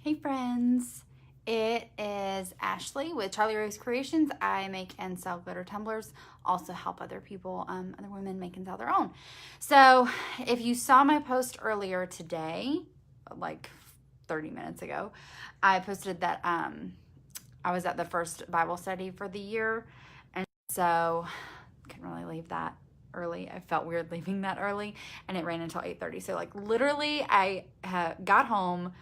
Hey friends, it is Ashley with Charlie Rose Creations. I make and sell glitter tumblers, also help other people, other women make and sell their own. So if you saw my post earlier today, like 30 minutes ago, I posted that I was at the first Bible study for the year, and so couldn't really leave that early. I felt weird leaving that early, and it ran until 8:30. So like literally I got home,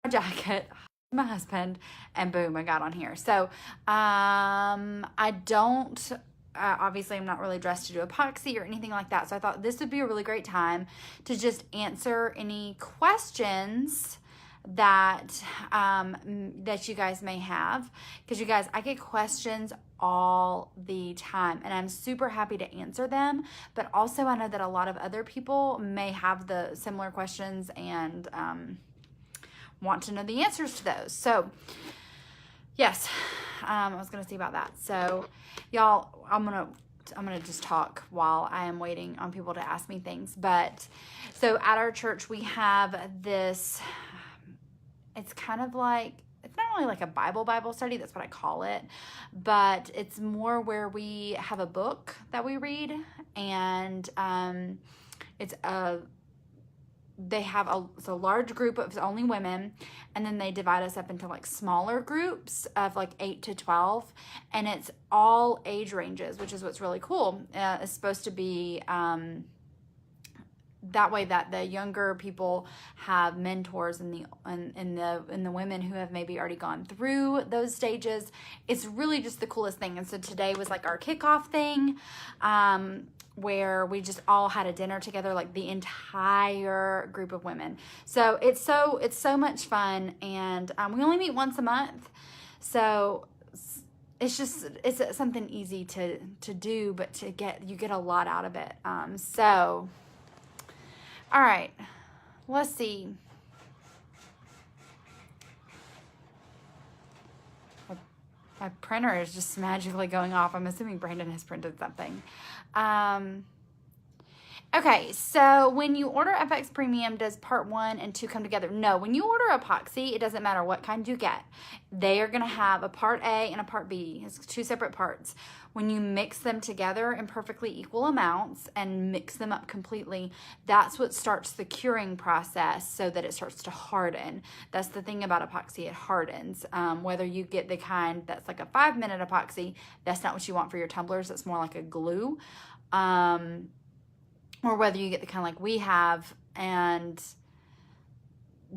my jacket, my husband, and boom, I got on here. So I don't obviously I'm not really dressed to do epoxy or anything like that, so I thought this would be a really great time to just answer any questions that that you guys may have, because you guys, I get questions all the time and I'm super happy to answer them, but also I know that a lot of other people may have the similar questions and want to know the answers to those. So yes, I was gonna see about that. So y'all, I'm gonna just talk while I am waiting on people to ask me things. But so at our church we have this, it's kind of like, it's not really like a Bible study, that's what I call it, but it's more where we have a book that we read, and it's a large group of only women, and then they divide us up into like smaller groups of like 8 to 12, and it's all age ranges, which is what's really cool. It's supposed to be that way that the younger people have mentors, and the women who have maybe already gone through those stages. It's really just the coolest thing. And so today was like our kickoff thing, where we just all had a dinner together, like the entire group of women. So it's so much fun, and we only meet once a month, so it's something easy to do, but you get a lot out of it. So all right, let's see. My printer is just magically going off. I'm assuming Brandon has printed something. Okay, so when you order FX Premium, does part 1 and 2 come together? No, when you order epoxy, it doesn't matter what kind you get. They are going to have a part A and a part B. It's 2 separate parts. When you mix them together in perfectly equal amounts and mix them up completely, that's what starts the curing process, so that it starts to harden. That's the thing about epoxy, it hardens. Whether you get the kind that's like a 5-minute epoxy, that's not what you want for your tumblers. It's more like a glue. Or whether you get the kind like we have and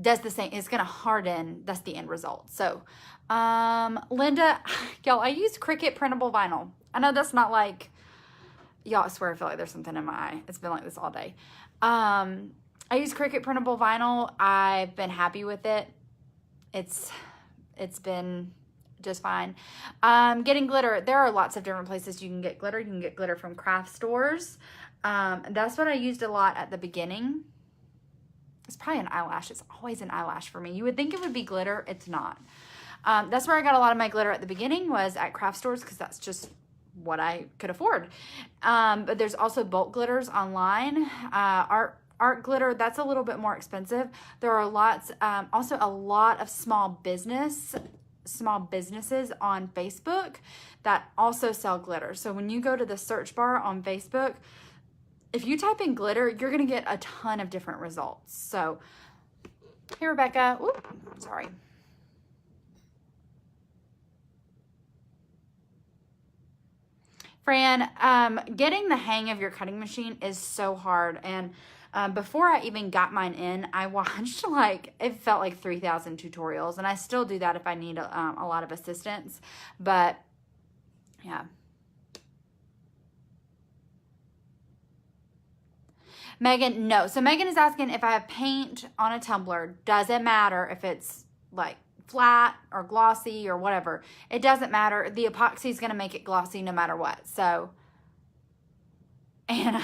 does the same, it's gonna harden. That's the end result. So Linda, y'all, I use Cricut printable vinyl. I know that's not like, y'all, I swear I feel like there's something in my eye. It's been like this all day. I use Cricut printable vinyl. I've been happy with it. It's been just fine. Getting glitter, there are lots of different places you can get glitter. You can get glitter from craft stores. That's what I used a lot at the beginning. It's probably an eyelash. It's always an eyelash for me. You would think it would be glitter. It's not. That's where I got a lot of my glitter at the beginning, was at craft stores, because that's just what I could afford. But there's also bulk glitters online. Art glitter, that's a little bit more expensive. There are lots, also a lot of small businesses on Facebook that also sell glitter. So when you go to the search bar on Facebook, if you type in glitter, you're gonna get a ton of different results. So, hey Rebecca, whoop, sorry. Fran, getting the hang of your cutting machine is so hard. And before I even got mine in, I watched it felt like 3,000 tutorials, and I still do that if I need a lot of assistance. But yeah. Megan, no. So Megan is asking, if I have paint on a tumbler, does it matter if it's like flat or glossy or whatever? It doesn't matter. The epoxy is going to make it glossy no matter what. So, Anna,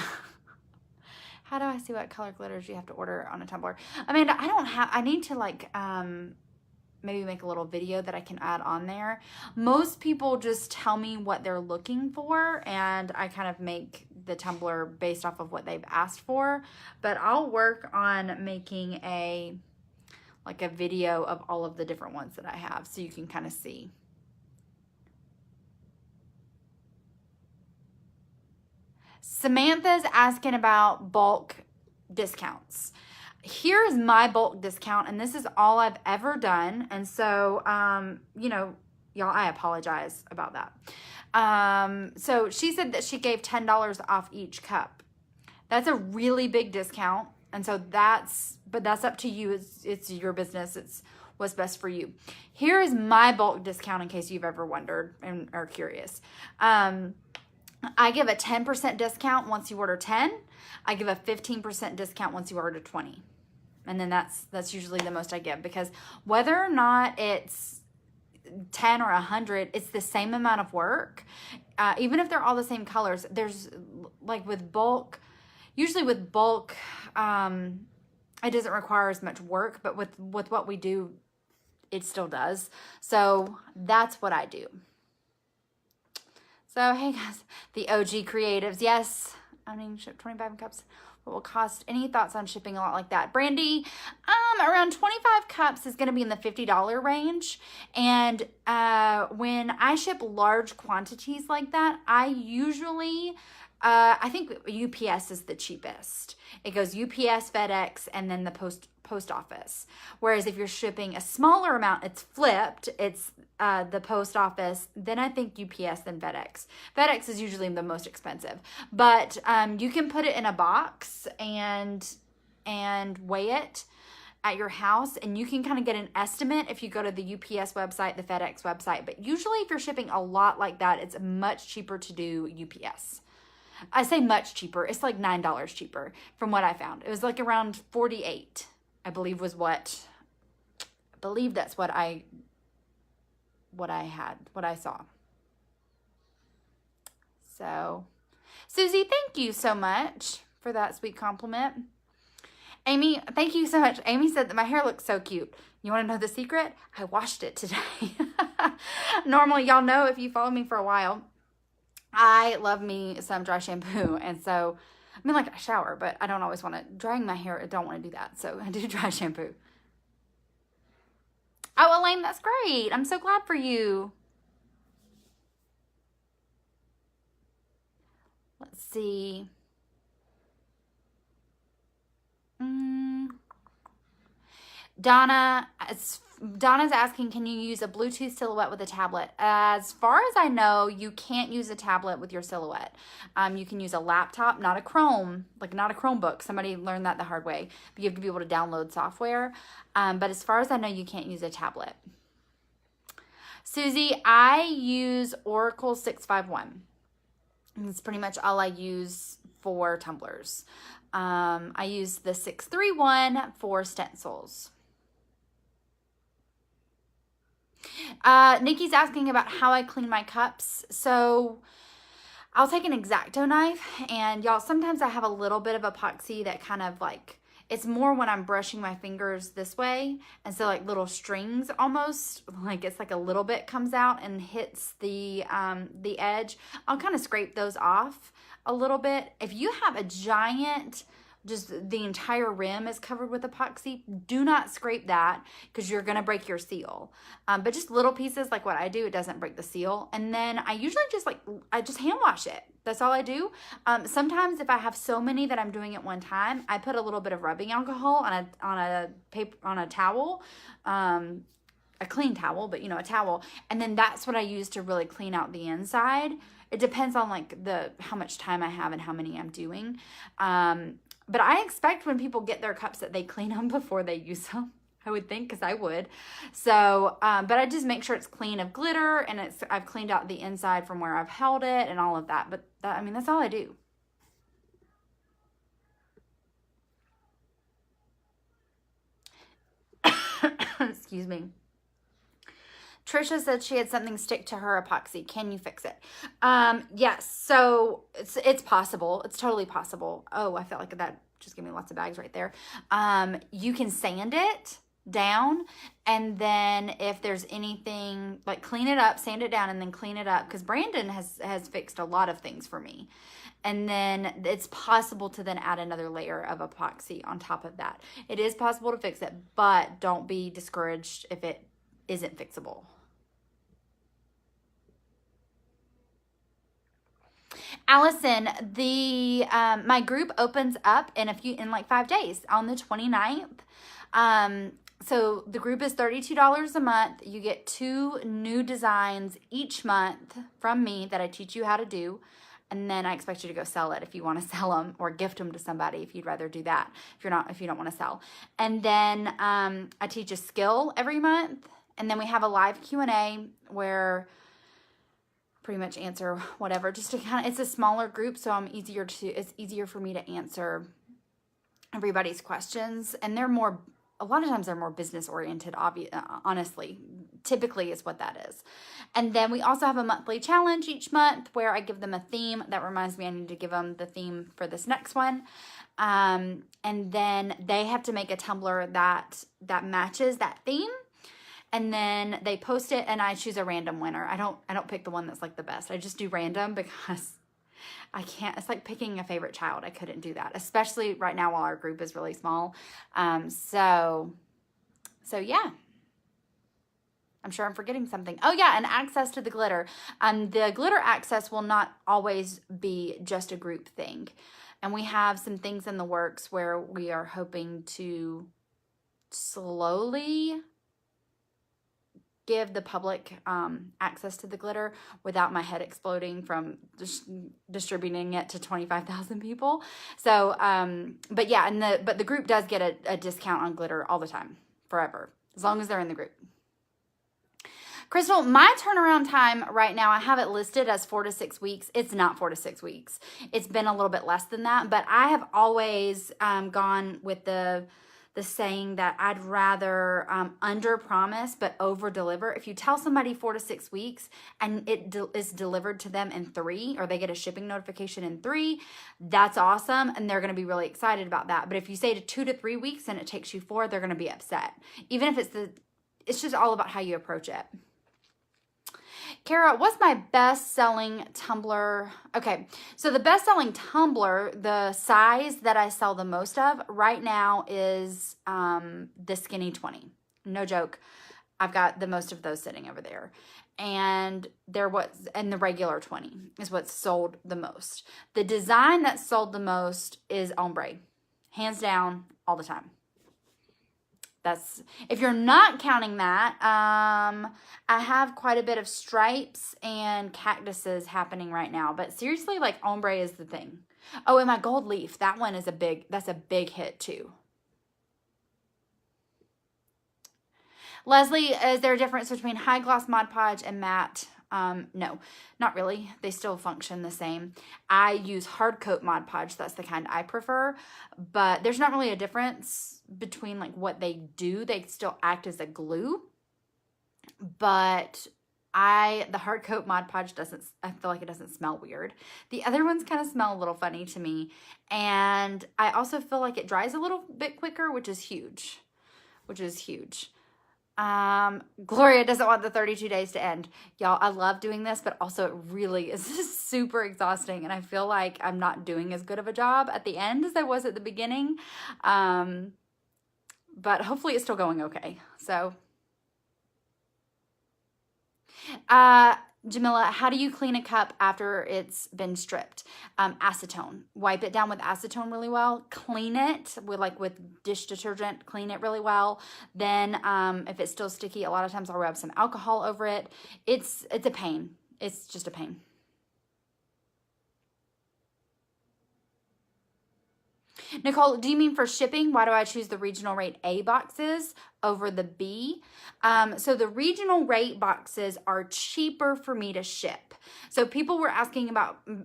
how do I see what color glitters you have to order on a tumbler? Amanda, I need to maybe make a little video that I can add on there. Most people just tell me what they're looking for, and I kind of make the tumbler based off of what they've asked for. But I'll work on making like a video of all of the different ones that I have so you can kind of see. Samantha's asking about bulk discounts. Here's my bulk discount, and this is all I've ever done. And so, you know, y'all, I apologize about that. So she said that she gave $10 off each cup. That's a really big discount. And so but that's up to you. It's your business. It's what's best for you. Here is my bulk discount in case you've ever wondered and are curious. I give a 10% discount once you order 10. I give a 15% discount once you order 20. And then that's usually the most I give, because whether or not it's 10 or 100, it's the same amount of work. Even if they're all the same colors, there's like with bulk, usually with bulk, it doesn't require as much work, but with what we do, it still does. So that's what I do. So, hey guys, the OG creatives. Yes, I mean, ship 25 cups. What will cost? Any thoughts on shipping a lot like that? Brandy, around 25 cups is going to be in the $50 range. And when I ship large quantities like that, I usually, I think UPS is the cheapest. It goes UPS, FedEx, and then the post office. Whereas if you're shipping a smaller amount, it's flipped. It's the post office, then I think UPS, then FedEx. FedEx is usually the most expensive, but you can put it in a box and weigh it at your house, and you can kind of get an estimate if you go to the UPS website, the FedEx website. But usually if you're shipping a lot like that, it's much cheaper to do UPS. I say much cheaper. It's like $9 cheaper from what I found. It was like around 48, I believe that's what I saw. So, Susie, thank you so much for that sweet compliment. Amy, thank you so much. Amy said that my hair looks so cute. You want to know the secret? I washed it today. Normally, y'all know if you follow me for a while, I love me some dry shampoo. And so, I mean, like I shower, but I don't always want to, drying my hair, I don't want to do that. So I do dry shampoo. Oh, Elaine, that's great. I'm so glad for you. Let's see. Donna's asking, can you use a Bluetooth silhouette with a tablet? As far as I know, you can't use a tablet with your silhouette. You can use a laptop, not a Chromebook. Somebody learned that the hard way. But you have to be able to download software. But as far as I know, you can't use a tablet. Susie, I use Oracle 651. That's pretty much all I use for tumblers. I use the 631 for stencils. Nikki's asking about how I clean my cups. So I'll take an X-Acto knife, and y'all, sometimes I have a little bit of epoxy that kind of like, it's more when I'm brushing my fingers this way, and so like little strings almost, like it's like a little bit comes out and hits the edge. I'll kind of scrape those off a little bit. If you have a giant, just the entire rim is covered with epoxy, do not scrape that because you're going to break your seal. But just little pieces like what I do, it doesn't break the seal. And then I usually I just hand wash it. That's all I do. Sometimes if I have so many that I'm doing at one time, I put a little bit of rubbing alcohol on a towel, a clean towel, but a towel. And then that's what I use to really clean out the inside. It depends on like how much time I have and how many I'm doing. But I expect when people get their cups that they clean them before they use them. I would think, because I would. So, but I just make sure it's clean of glitter, and I've cleaned out the inside from where I've held it and all of that. But that's all I do. Excuse me. Trisha said she had something stick to her epoxy. Can you fix it? Yes. So it's possible. It's totally possible. Oh, I felt like that just gave me lots of bags right there. You can sand it down, and then if there's anything, like clean it up, sand it down, and then clean it up, because Brandon has fixed a lot of things for me. And then it's possible to then add another layer of epoxy on top of that. It is possible to fix it, but don't be discouraged if it isn't fixable. Allison, the my group opens up in like 5 days on the 29th. So the group is $32 a month. You get 2 new designs each month from me that I teach you how to do. And then I expect you to go sell it if you want to sell them, or gift them to somebody if you'd rather do that. If you don't want to sell. And then I teach a skill every month, and then we have a live Q&A where pretty much answer whatever, just to kind of, it's a smaller group, so it's easier for me to answer everybody's questions, and a lot of times they're more business oriented, honestly. Typically is what that is. And then we also have a monthly challenge each month where I give them a theme. That reminds me, I need to give them the theme for this next one. And then they have to make a tumbler that matches that theme. And then they post it, and I choose a random winner. I don't pick the one that's like the best. I just do random because I can't. It's like picking a favorite child. I couldn't do that, especially right now while our group is really small. So yeah. I'm sure I'm forgetting something. Oh yeah, and access to the glitter. The glitter access will not always be just a group thing. And we have some things in the works where we are hoping to slowly give the public access to the glitter without my head exploding from distributing it to 25,000 people. So, but yeah, but the group does get a discount on glitter all the time, forever, as long as they're in the group. Crystal, my turnaround time right now, I have it listed as 4 to 6 weeks. It's not 4 to 6 weeks. It's been a little bit less than that, but I have always gone with the saying that I'd rather under promise but over deliver. If you tell somebody 4 to 6 weeks and it is delivered to them in 3, or they get a shipping notification in 3, that's awesome, and they're going to be really excited about that. But if you say to 2 to 3 weeks and it takes you 4, they're going to be upset. Even if it's just all about how you approach it. Kara, what's my best-selling tumbler? Okay, so the best-selling tumbler, the size that I sell the most of right now is the Skinny 20. No joke. I've got the most of those sitting over there. And the regular 20 is what's sold the most. The design that's sold the most is ombre. Hands down, all the time. That's, if you're not counting that, I have quite a bit of stripes and cactuses happening right now. But seriously, like, ombre is the thing. Oh, and my gold leaf, that one is that's a big hit too. Leslie, is there a difference between high gloss Mod Podge and matte? No, not really. They still function the same. I use hard coat Mod Podge. That's the kind I prefer, but there's not really a difference between like what they do. They still act as a glue, but the hard coat Mod Podge I feel like it doesn't smell weird. The other ones kind of smell a little funny to me. And I also feel like it dries a little bit quicker, which is huge. Gloria doesn't want the 32 days to end. Y'all, I love doing this, but also it really is super exhausting, and I feel like I'm not doing as good of a job at the end as I was at the beginning. But hopefully it's still going okay. So, Jamila, how do you clean a cup after it's been stripped? Acetone. Wipe it down with acetone really well. Clean it with dish detergent. Clean it really well. Then if it's still sticky, a lot of times I'll rub some alcohol over it. It's a pain. It's just a pain. Nicole, do you mean for shipping? Why do I choose the regional rate A boxes over the B? So the regional rate boxes are cheaper for me to ship. So people were asking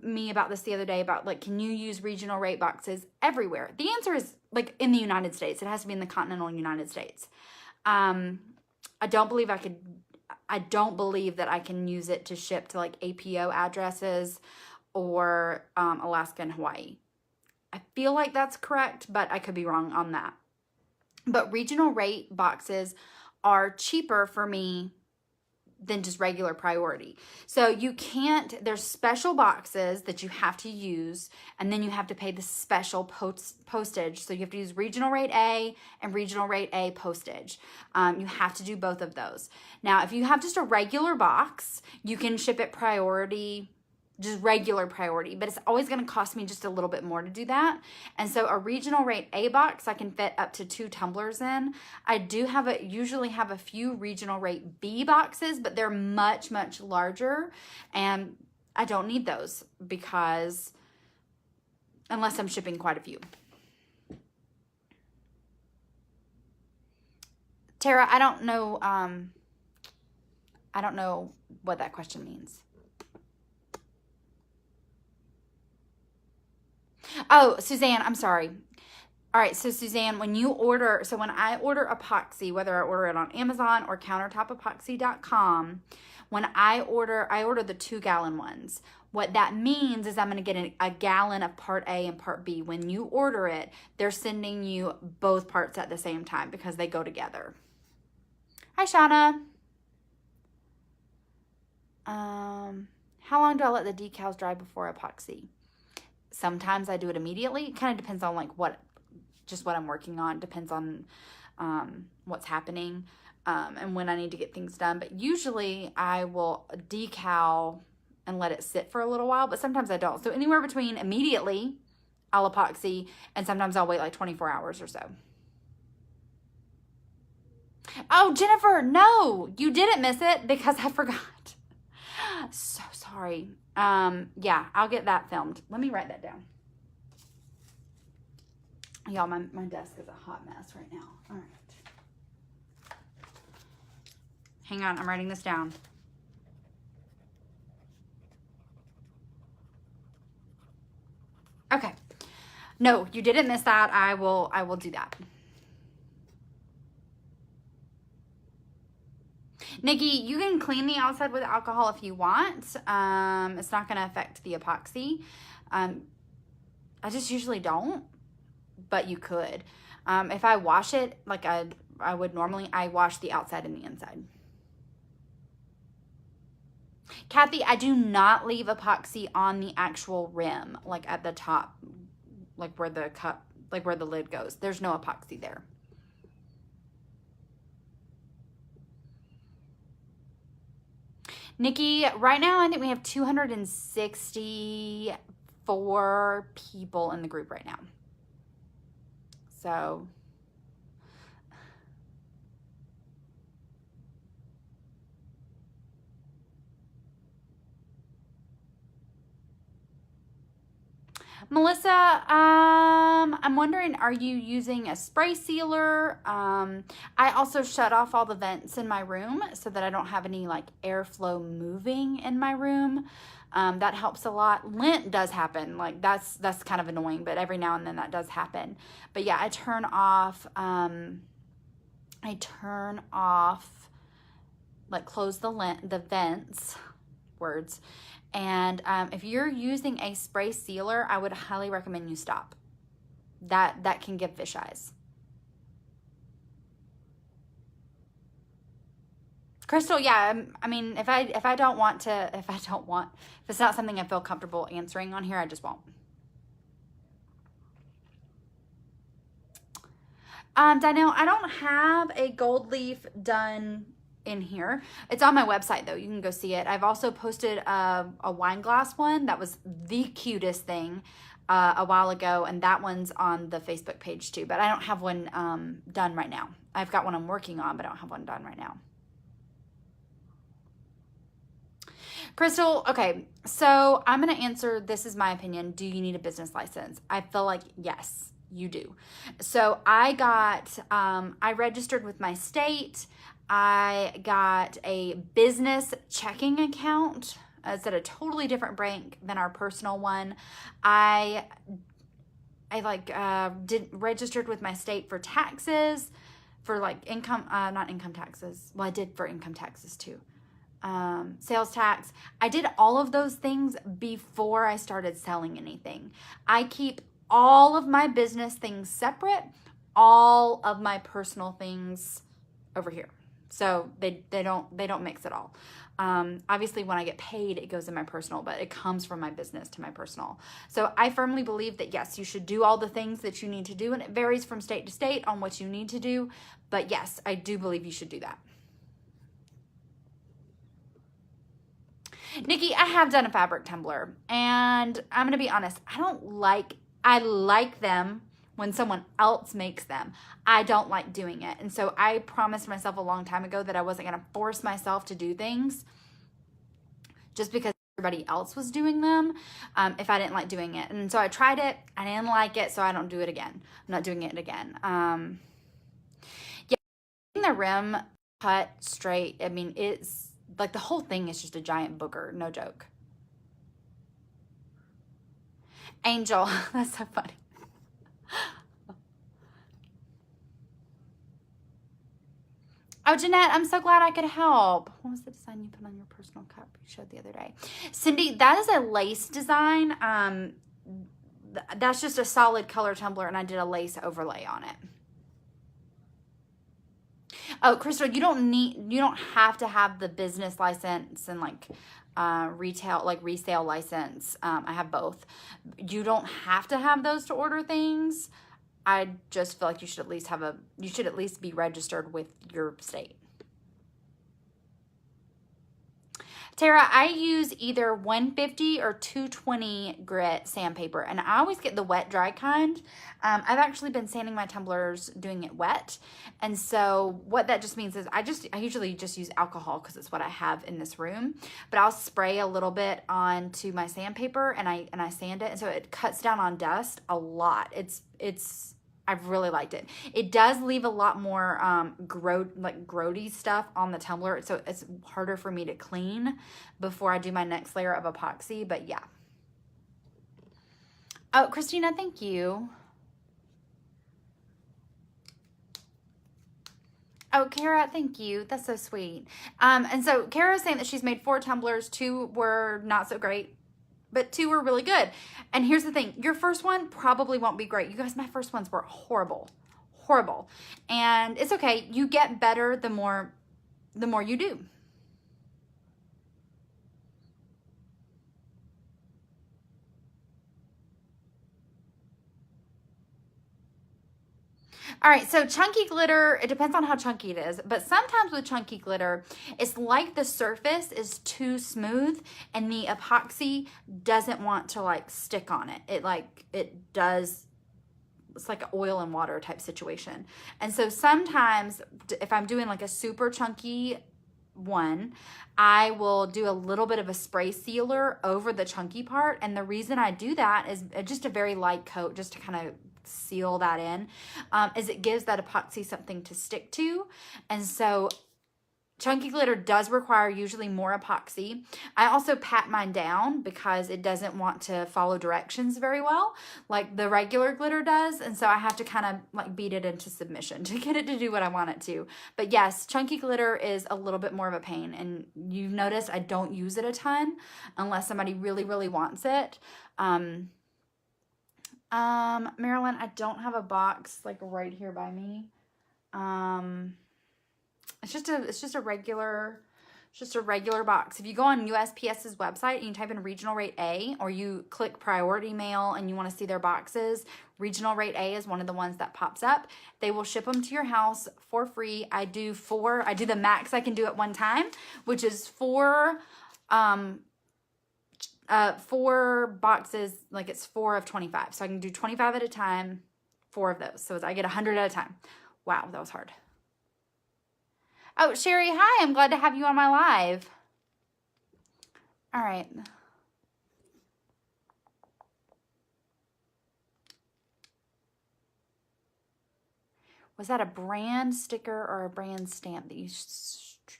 me about this the other day about, like, can you use regional rate boxes everywhere? The answer is, like, in the United States. It has to be in the continental United States. I don't believe that I can use it to ship to, like, APO addresses or Alaska and Hawaii. I feel like that's correct, but I could be wrong on that. But regional rate boxes are cheaper for me than just regular priority. So you can't, there's special boxes that you have to use, and then you have to pay the special postage. So you have to use regional rate A and regional rate A postage. You have to do both of those. Now, if you have just a regular box, you can ship it priority, just regular priority, but it's always going to cost me just a little bit more to do that. And so a regional rate A box, I can fit up to 2 tumblers in. I do usually have a few regional rate B boxes, but they're much, much larger, and I don't need those because unless I'm shipping quite a few. Tara, I don't know what that question means. Oh, Suzanne, I'm sorry. All right, so Suzanne, when I order epoxy, whether I order it on Amazon or countertopepoxy.com, when I order the 2-gallon ones. What that means is I'm going to get a gallon of part A and part B. When you order it, they're sending you both parts at the same time because they go together. Hi, Shauna. How long do I let the decals dry before epoxy? Sometimes I do it immediately. It kind of depends on like what I'm working on. Depends on what's happening and when I need to get things done. But usually I will decal and let it sit for a little while, but sometimes I don't. So anywhere between immediately, I'll epoxy, and sometimes I'll wait like 24 hours or so. Oh, Jennifer, no, you didn't miss it because I forgot. So sorry. Yeah, I'll get that filmed. Let me write that down. Y'all, my desk is a hot mess right now. All right. Hang on, I'm writing this down. Okay. No, you didn't miss that. I will do that. Nikki, you can clean the outside with alcohol if you want. It's not going to affect the epoxy. I just usually don't, but you could. If I wash it like I would normally, I wash the outside and the inside. Kathy, I do not leave epoxy on the actual rim, like at the top, like where the cup, like where the lid goes. There's no epoxy there. Nikki, right now I think we have 264 people in the group right now. So Melissa, I'm wondering, are you using a spray sealer? I also shut off all the vents in my room so that I don't have any like airflow moving in my room. That helps a lot. Lint does happen. Like that's kind of annoying, but every now and then that does happen. But yeah, I turn off, like close the vents, words. And if you're using a spray sealer, I would highly recommend you stop. That can give fish eyes. Crystal, yeah, I mean, if it's not something I feel comfortable answering on here, I just won't. Danielle, I don't have a gold leaf done in here. It's on my website though. You can go see it. I've also posted a wine glass one that was the cutest thing a while ago, and that one's on the Facebook page too, but I don't have one done right now. I've got one I'm working on, but I don't have one done right now. Crystal, okay, so I'm going to answer, this is my opinion. Do you need a business license? I feel like yes, you do. So I registered with my state. I got a business checking account. It's at a totally different bank than our personal one. I registered with my state for taxes, for like not income taxes. Well, I did for income taxes too. Sales tax. I did all of those things before I started selling anything. I keep all of my business things separate, all of my personal things over here. So they don't mix at all. Obviously, when I get paid, it goes in my personal, but it comes from my business to my personal. So I firmly believe that, yes, you should do all the things that you need to do, and it varies from state to state on what you need to do. But yes, I do believe you should do that. Nikki, I have done a fabric tumbler, and I'm going to be honest, I like them when someone else makes them. I don't like doing it. And so I promised myself a long time ago that I wasn't going to force myself to do things just because everybody else was doing them, if I didn't like doing it. And so I tried it. I didn't like it, so I don't do it again. I'm not doing it again. Yeah, the rim cut straight, I mean, it's like the whole thing is just a giant booger. No joke. Angel, that's so funny. Oh, Jeanette, I'm so glad I could help. What was the design you put on your personal cup you showed the other day? Cindy, that is a lace design. That's just a solid color tumbler, and I did a lace overlay on it. Oh, Crystal, you don't have to have the business license and like retail, like resale license. I have both. You don't have to have those to order things. I just feel like you should at least be registered with your state. Tara, I use either 150 or 220 grit sandpaper, and I always get the wet dry kind. I've actually been sanding my tumblers doing it wet, and so what that just means is I usually just use alcohol because it's what I have in this room, but I'll spray a little bit onto my sandpaper and I sand it, and so it cuts down on dust a lot. I've really liked it. It does leave a lot more grody stuff on the tumbler, so it's harder for me to clean before I do my next layer of epoxy, but yeah. Oh, Christina, thank you. Oh, Kara, thank you. That's so sweet. And so Kara's saying that she's made 4 tumblers. 2 were not so great, but 2 were really good. And here's the thing. Your first one probably won't be great. You guys, my first ones were horrible. Horrible. And it's okay. You get better the more you do. All right, so chunky glitter, it depends on how chunky it is, but sometimes with chunky glitter, it's like the surface is too smooth and the epoxy doesn't want to like stick on it. It does, it's like an oil and water type situation. And so sometimes if I'm doing like a super chunky one, I will do a little bit of a spray sealer over the chunky part. And the reason I do that is just a very light coat, just to kind of seal that in, is it gives that epoxy something to stick to. And so chunky glitter does require usually more epoxy. I also pat mine down because it doesn't want to follow directions very well like the regular glitter does. And so I have to kind of like beat it into submission to get it to do what I want it to. But yes, chunky glitter is a little bit more of a pain. And you've noticed I don't use it a ton unless somebody really, really wants it. Marilyn, I don't have a box like right here by me. It's just a regular box. If you go on USPS's website and you type in regional rate A, or you click priority mail and you want to see their boxes, regional rate A is one of the ones that pops up. They will ship them to your house for free. I do the max I can do at one time, which is 4 boxes, like it's 4 of 25. So I can do 25 at a time, 4 of those. So I get 100 at a time. Wow, that was hard. Oh, Sherry, hi. I'm glad to have you on my live. All right. Was that a brand sticker or a brand stamp that you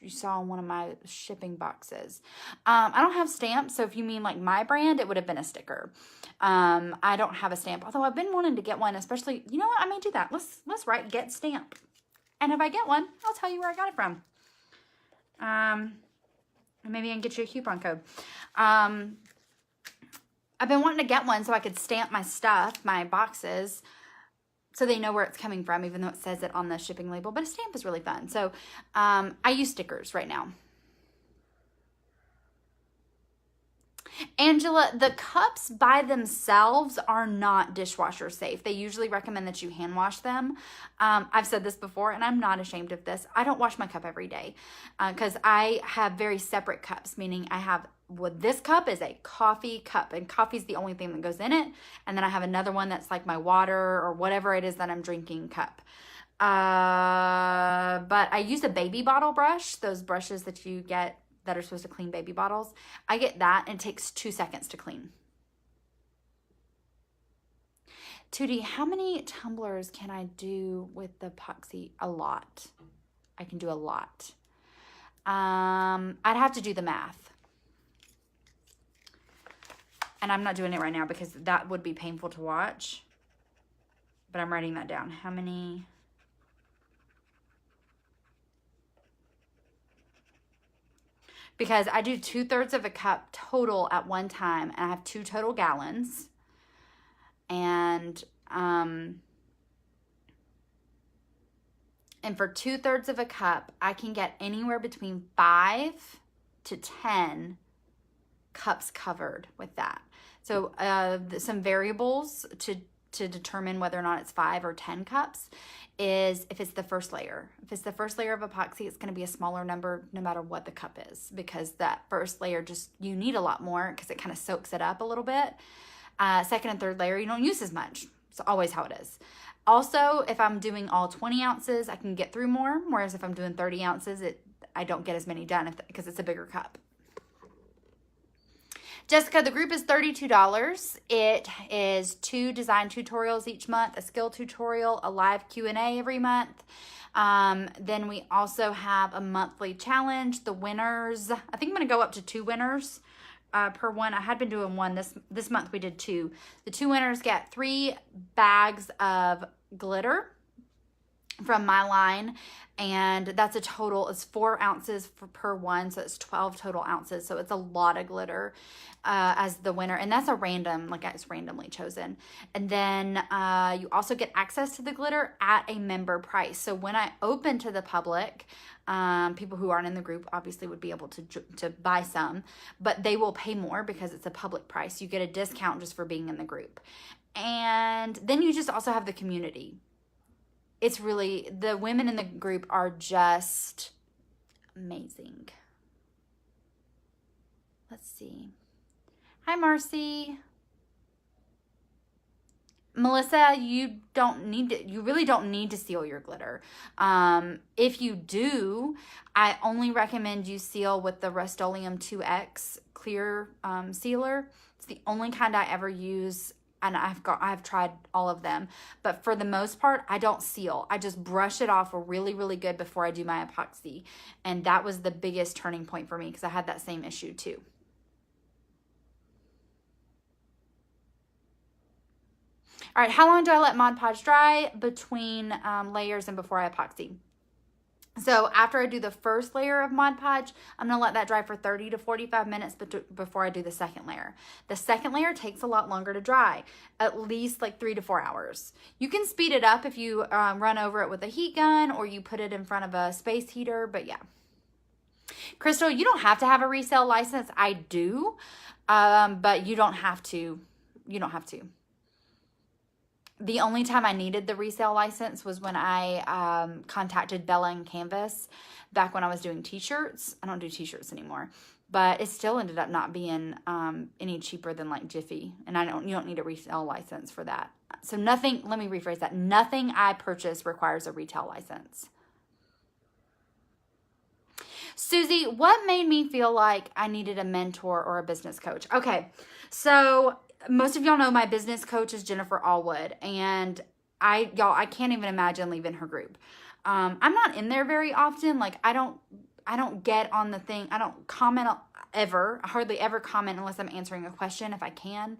saw in one of my shipping boxes? I don't have stamps, so if you mean like my brand, it would have been a sticker. I don't have a stamp, although I've been wanting to get one, especially, you know what, I may do that. Let's write get stamp. And if I get one, I'll tell you where I got it from. Maybe I can get you a coupon code. I've been wanting to get one so I could stamp my stuff, my boxes. so they know where it's coming from, even though it says it on the shipping label. But a stamp is really fun. So I use stickers right now. Angela, the cups by themselves are not dishwasher safe. They usually recommend that you hand wash them. I've said this before, and I'm not ashamed of this. I don't wash my cup every day because I have very separate cups, meaning I have, well, this cup is a coffee cup, and coffee is the only thing that goes in it. And then I have another one that's like my water or whatever it is that I'm drinking cup. But I use a baby bottle brush, those brushes that you get that are supposed to clean baby bottles. I get that, and it takes 2 seconds to clean. 2D, how many tumblers can I do with the epoxy? A lot. I can do a lot. I'd have to do the math. And I'm not doing it right now because that would be painful to watch. But I'm writing that down. How many? Because I do 2/3 of a cup total at one time, and I have 2 total gallons. And for 2/3 of a cup, I can get anywhere between 5 to 10 cups covered with that. So some variables to determine whether or not it's 5 or 10 cups is if it's the first layer. If it's the first layer of epoxy, it's going to be a smaller number no matter what the cup is, because that first layer you need a lot more because it kind of soaks it up a little bit. Second and third layer, you don't use as much. It's always how it is. Also, if I'm doing all 20 ounces, I can get through more, whereas if I'm doing 30 ounces, I don't get as many done because it's a bigger cup. Jessica, the group is $32. It is 2 design tutorials each month, a skill tutorial, a live Q&A every month. Then we also have a monthly challenge. The winners, I think I'm going to go up to 2 winners per one. I had been doing one. This month we did 2. The 2 winners get 3 bags of glitter from my line, and that's a total, it's 4 ounces per one, so it's 12 total ounces. So it's a lot of glitter as the winner, and that's a random, like it's randomly chosen. And then you also get access to the glitter at a member price. So when I open to the public, people who aren't in the group obviously would be able to buy some, but they will pay more because it's a public price. You get a discount just for being in the group. And then you just also have the community. It's really, the women in the group are just amazing. Let's see. Hi, Marcy. Melissa, you really don't need to seal your glitter. If you do, I only recommend you seal with the Rust-Oleum 2X clear sealer. It's the only kind I ever use, and I've tried all of them. But for the most part, I don't seal. I just brush it off really, really good before I do my epoxy. And that was the biggest turning point for me because I had that same issue too. All right, how long do I let Mod Podge dry between layers and before I epoxy? So after I do the first layer of Mod Podge, I'm going to let that dry for 30 to 45 minutes before I do the second layer. The second layer takes a lot longer to dry, at least like 3 to 4 hours. You can speed it up if you run over it with a heat gun or you put it in front of a space heater, but yeah. Crystal, you don't have to have a resale license. I do, but you don't have to. You don't have to. The only time I needed the resale license was when I contacted Bella and Canvas back when I was doing t-shirts. I don't do t-shirts anymore, but it still ended up not being any cheaper than like Jiffy. And you don't need a resale license for that. So nothing, let me rephrase that. Nothing I purchase requires a retail license. Susie, what made me feel like I needed a mentor or a business coach? Okay, so most of y'all know my business coach is Jennifer Allwood, and I can't even imagine leaving her group. I'm not in there very often. Like I don't get on the thing. I don't comment ever. I hardly ever comment unless I'm answering a question if I can.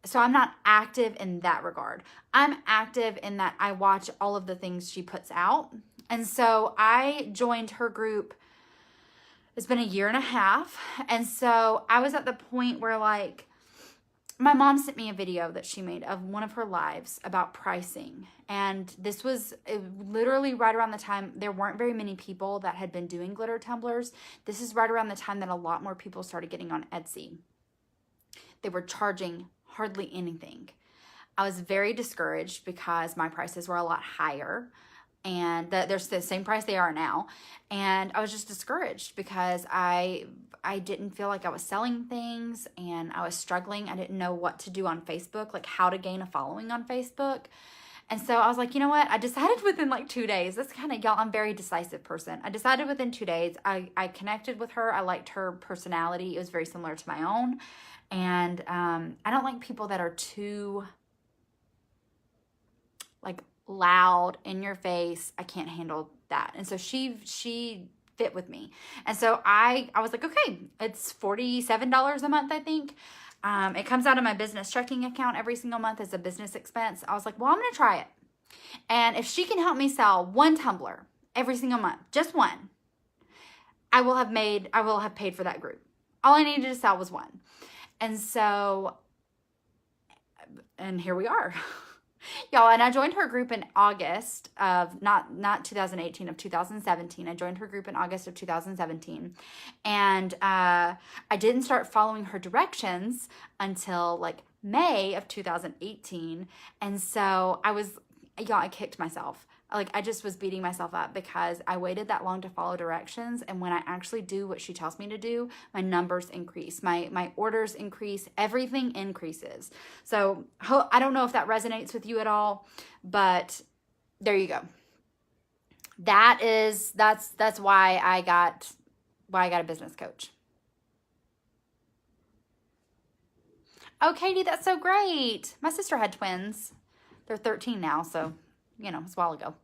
So I'm not active in that regard. I'm active in that I watch all of the things she puts out. And so I joined her group. It's been 1.5 years. And so I was at the point where like, my mom sent me a video that she made of one of her lives about pricing. And this was literally right around the time there weren't very many people that had been doing glitter tumblers. This is right around the time that a lot more people started getting on Etsy. They were charging hardly anything. I was very discouraged because my prices were a lot higher, and they're the same price they are now. And I was just discouraged because I didn't feel like I was selling things, and I was struggling. I didn't know what to do on Facebook, like how to gain a following on Facebook. And so I was like, you know what? I decided within like 2 days. That's kind of, y'all, I'm a very decisive person. I decided within 2 days. I connected with her. I liked her personality. It was very similar to my own. And I don't like people that are too like loud in your face. I can't handle that. And so she fit with me. And so I was like, okay, it's $47 a month, I think. It comes out of my business checking account every single month as a business expense. I was like, well, I'm going to try it. And if she can help me sell one tumbler every single month, just one, I will have paid for that group. All I needed to sell was one. And so, and here we are. Y'all, and I joined her group in August of, not 2018, of 2017. I joined her group in August of 2017. And I didn't start following her directions until like May of 2018. And so I kicked myself. Like, I just was beating myself up because I waited that long to follow directions. And when I actually do what she tells me to do, my numbers increase, my orders increase, everything increases. So I don't know if that resonates with you at all, but there you go. That's why I got a business coach. Oh, Katie, that's so great. My sister had twins. They're 13 now, so it's a while ago.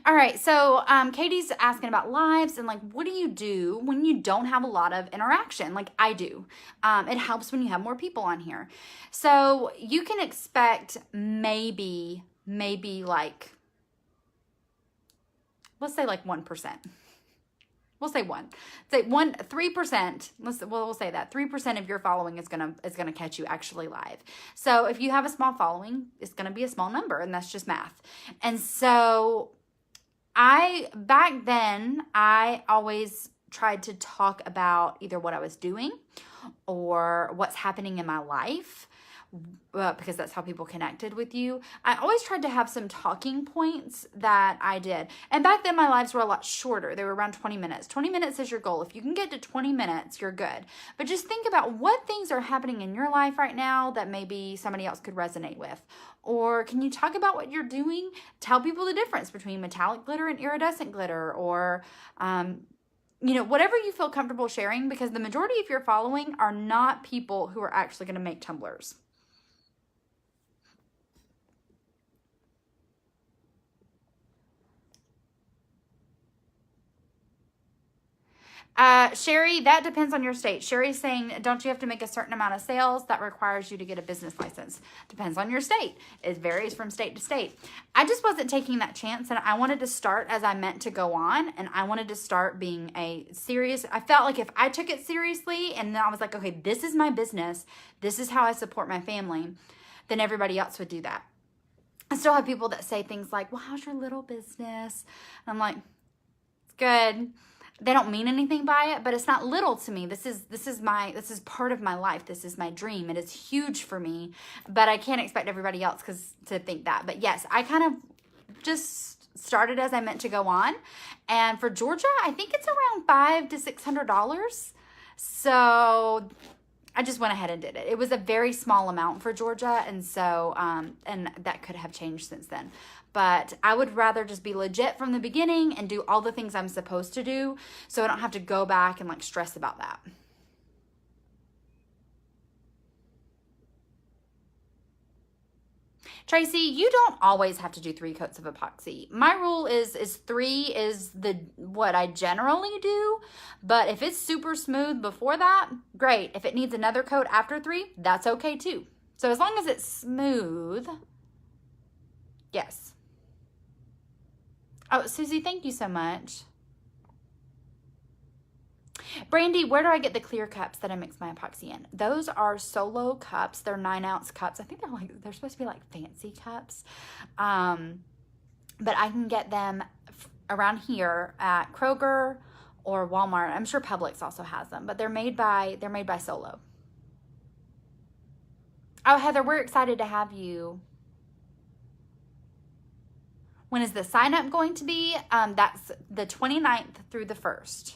All right, so Katie's asking about lives and like, what do you do when you don't have a lot of interaction like I do? It helps when you have more people on here. So you can expect maybe like, let's say like 1%. We'll say 3%. We'll say that 3% of your following is gonna catch you actually live. So if you have a small following, it's gonna be a small number, and that's just math. And so back then I always tried to talk about either what I was doing or what's happening in my life. Because that's how people connected with you. I always tried to have some talking points that I did. And back then my lives were a lot shorter. They were around 20 minutes. 20 minutes is your goal. If you can get to 20 minutes, you're good. But just think about what things are happening in your life right now that maybe somebody else could resonate with. Or can you talk about what you're doing? Tell people the difference between metallic glitter and iridescent glitter, or whatever you feel comfortable sharing, because the majority of your following are not people who are actually going to make tumblers. Sherry, that depends on your state. Sherry's saying, don't you have to make a certain amount of sales? That requires you to get a business license. Depends on your state. It varies from state to state. I just wasn't taking that chance, and I wanted to start as I meant to go on, and I wanted to start being I felt like if I took it seriously and then I was like, okay, this is my business, this is how I support my family, then everybody else would do that. I still have people that say things like, well, how's your little business? And I'm like, it's good. They don't mean anything by it, but it's not little to me. This is part of my life. This is my dream. It is huge for me, but I can't expect everybody else to think that. But yes, I kind of just started as I meant to go on. And for Georgia, I think it's around $500 to $600. So I just went ahead and did it. It was a very small amount for Georgia, and so and that could have changed since then. But I would rather just be legit from the beginning and do all the things I'm supposed to do, so I don't have to go back and like stress about that. Tracy, you don't always have to do 3 coats of epoxy. My rule is 3 is what I generally do, but if it's super smooth before that, great. If it needs another coat after 3, that's okay too. So as long as it's smooth, yes. Oh, Susie, thank you so much. Brandy, where do I get the clear cups that I mix my epoxy in? Those are Solo cups. They're 9-ounce cups. I think they're supposed to be like fancy cups. But I can get them around here at Kroger or Walmart. I'm sure Publix also has them, but they're made by Solo. Oh, Heather, we're excited to have you. When is the sign up going to be? That's the 29th through the 1st.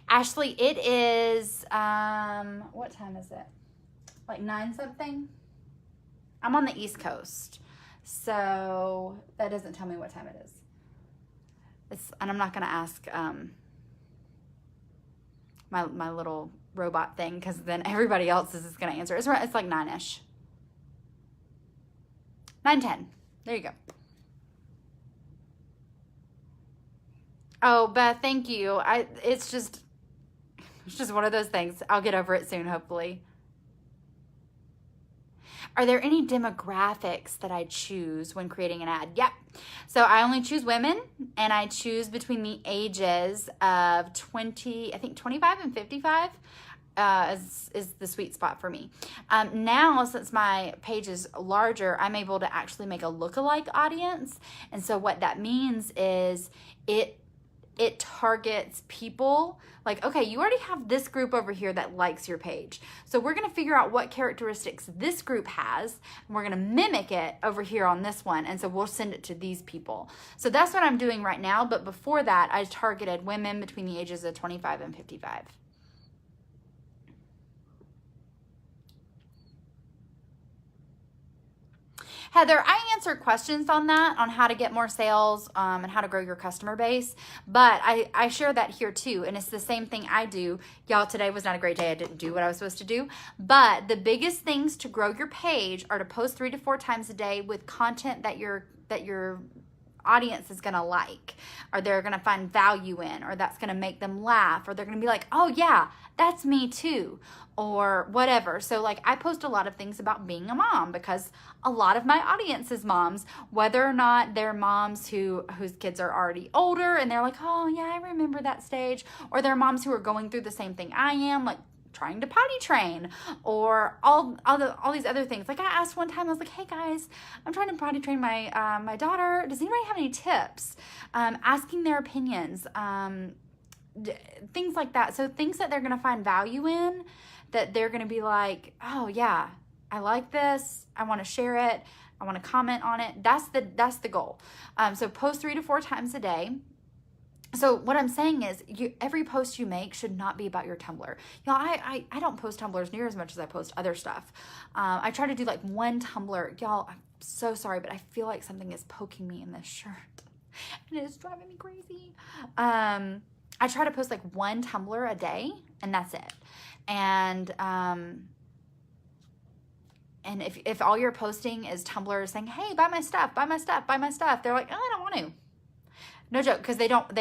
Ashley, it is, what time is it? Like 9 something? I'm on the East Coast, so that doesn't tell me what time it is. And I'm not going to ask my little robot thing, because then everybody else is going to answer. It's like 9-ish. 9:10. There you go. Oh, Beth, thank you. It's just one of those things. I'll get over it soon, hopefully. Are there any demographics that I choose when creating an ad? Yep. So I only choose women, and I choose between the ages of 25 and 55 is the sweet spot for me. Now, since my page is larger, I'm able to actually make a lookalike audience. And so what that means is it targets people like, okay, you already have this group over here that likes your page. So we're going to figure out what characteristics this group has, and we're going to mimic it over here on this one. And so we'll send it to these people. So that's what I'm doing right now. But before that, I targeted women between the ages of 25 and 55. Heather, I answer questions on that, on how to get more sales and how to grow your customer base. But I share that here too. And it's the same thing I do. Y'all, today was not a great day. I didn't do what I was supposed to do. But the biggest things to grow your page are to post 3 to 4 times a day with content that your audience is going to like, or they're going to find value in, or that's going to make them laugh, or they're going to be like, oh yeah, that's me too, or whatever. So like, I post a lot of things about being a mom because a lot of my audience is moms, whether or not they're moms whose kids are already older and they're like, oh yeah, I remember that stage, or they're moms who are going through the same thing I am, like trying to potty train, or all these other things. Like I asked one time, I was like, hey guys, I'm trying to potty train my daughter. Does anybody have any tips? Asking their opinions, things like that. So things that they're going to find value in, that they're going to be like, oh yeah, I like this. I want to share it. I want to comment on it. That's the goal. So post 3 to 4 times a day. So what I'm saying is, every post you make should not be about your Tumblr. Y'all, I don't post Tumblrs near as much as I post other stuff. I try to do like one Tumblr. Y'all, I'm so sorry, but I feel like something is poking me in this shirt. And it is driving me crazy. I try to post like one Tumblr a day, and that's it. And if all you're posting is Tumblr saying, hey, buy my stuff, buy my stuff, buy my stuff, they're like, oh, I don't want to. No joke, because they don't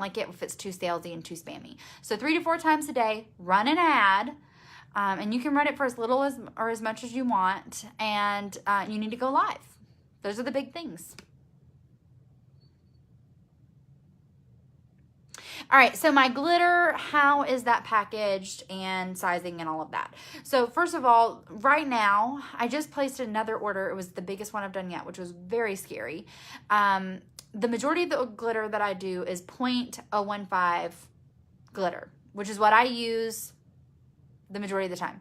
like it if it's too salesy and too spammy. So 3 to 4 times a day, run an ad, and you can run it for as little or as much as you want, and you need to go live. Those are the big things. All right, so my glitter, how is that packaged and sizing and all of that? So first of all, right now, I just placed another order. It was the biggest one I've done yet, which was very scary. The majority of the glitter that I do is 0.015 glitter, which is what I use the majority of the time.